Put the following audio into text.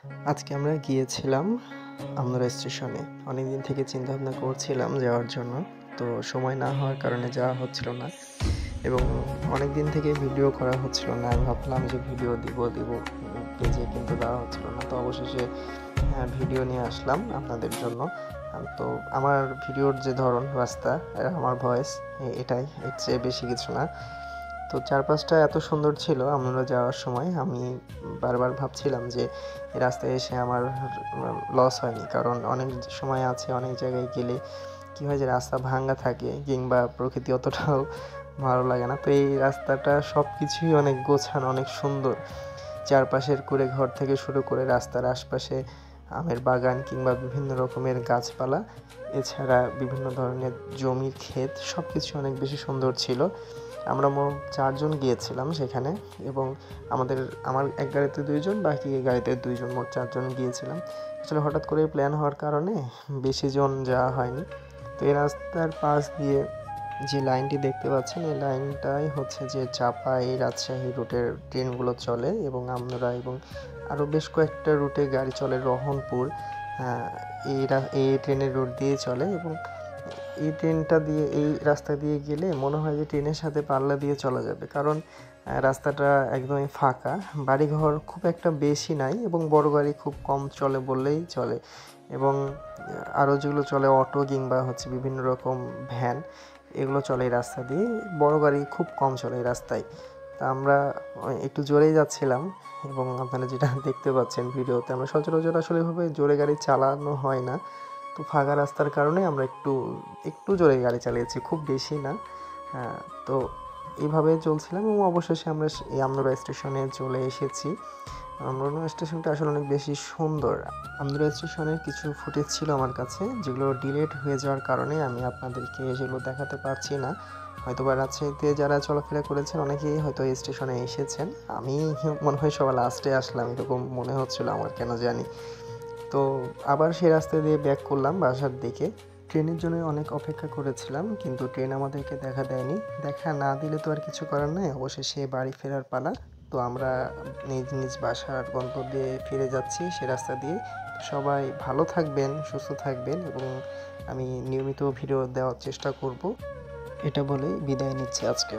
আজকে আমরা গিয়েছিলাম আমনরা স্টেশনে। অনেকদিন থেকে চিন্তাভাবনা করছিলাম যাওয়ার জন্য। তো সময় না হওয়ার কারণে যাওয়া হচ্ছিল না এবং অনেকদিন থেকে ভিডিও করা হচ্ছিল না। আমি ভাবলাম যে ভিডিও দিব পেজে, কিন্তু দেওয়া হচ্ছিল না। তো অবশেষে ভিডিও নিয়ে আসলাম আপনাদের জন্য। তো আমার ভিডিওর যে ধরন, রাস্তা, আমার ভয়েস, এটাই, এর চেয়ে বেশি কিছু না। তো চারপাশটা এত সুন্দর ছিল আমরা যাওয়ার সময়। আমি বারবার ভাবছিলাম যে এই রাস্তায় এসে আমার লস হয়নি, কারণ অনেক সময় আছে অনেক জায়গায় গেলে কী হয় যে রাস্তা ভাঙা থাকে কিংবা প্রকৃতি অতটাও ভালো লাগে না। তো এই রাস্তাটা সব কিছুই অনেক গোছানো, অনেক সুন্দর। চারপাশের কুড়ে ঘর থেকে শুরু করে রাস্তার আশপাশে আমের বাগান কিংবা বিভিন্ন রকমের গাছপালা, এছাড়া বিভিন্ন ধরনের জমির ক্ষেত, সব কিছু অনেক বেশি সুন্দর ছিল। আমরা মোট 4 জন গিয়েছিলাম সেখানে এবং আমার এক গাড়িতে 2 জন, বাকি গাড়িতে 2 জন, মোট 4 জন গিয়েছিলাম। আসলে হঠাৎ করে প্ল্যান হওয়ার কারণে বেশি জন যাওয়া হয়নি। তো এই রাস্তার পাশ দিয়ে যে লাইনটি দেখতে পাচ্ছেন, এই লাইনটাই হচ্ছে যে চাপাই রাজশাহী রুটের ট্রেনগুলো চলে এবং আমরা এবং আরও বেশ কয়েকটা রুটে গাড়ি চলে, রহনপুর, এই ট্রেনের রুট দিয়ে চলে এবং এই ট্রেনটা দিয়ে, এই রাস্তা দিয়ে গেলে মনে হয় যে ট্রেনের সাথে পাল্লা দিয়ে চলা যাবে, কারণ রাস্তাটা একদমই ফাঁকা, বাড়িঘর খুব একটা বেশি নাই এবং বড় গাড়ি খুব কম চলে বললেই চলে। এবং আরও যেগুলো চলে অটো কিংবা হচ্ছে বিভিন্ন রকম ভ্যান, এগুলো চলে এই রাস্তা দিয়ে, বড় গাড়ি খুব কম চলে এই রাস্তায়। তা আমরা একটু জোরেই যাচ্ছিলাম এবং আপনারা যেটা দেখতে পাচ্ছেন ভিডিওতে, আমরা সচরাচর আসলে এভাবে জোরে গাড়ি চালানো হয় না। তো ফাঁকা রাস্তার কারণে আমরা একটু জোরে গাড়ি চালিয়েছি, খুব বেশি না। তো এইভাবে চলছিলাম এবং অবশেষে আমরা এই আমনরা স্টেশনে চলে এসেছি। আমনরা স্টেশনটা আসলে অনেক বেশি সুন্দর। আমনরা স্টেশনের কিছু ফুটেজ ছিল আমার কাছে, যেগুলো ডিলিট হয়ে যাওয়ার কারণে আমি আপনাদেরকে সেগুলো দেখাতে পারছি না। হয়তোবা রাজশাহীতে যারা চলাফেরা করেছেন অনেকেই হয়তো এই স্টেশনে এসেছেন। আমি মনে হয় সবার লাস্টে আসলাম, এরকম মনে হচ্ছিল আমার, কেন জানি। তো আবার সেই রাস্তা দিয়ে ব্যাক করলাম বাসার দিকে। ট্রেনের জন্য অনেক অপেক্ষা করেছিলাম, কিন্তু ট্রেন আমাদেরকে দেখা দেয়নি। দেখা না দিলে তো আর কিছু করার নাই, অবশেষে বাড়ি ফেরার পালা। তো আমরা নিজ নিজ বাসার গন্তব্যে ফিরে যাচ্ছি সে রাস্তা দিয়ে। সবাই ভালো থাকবেন, সুস্থ থাকবেন এবং আমি নিয়মিত ভিডিও দেওয়ার চেষ্টা করব, এটা বলেই বিদায় নিচ্ছি আজকে।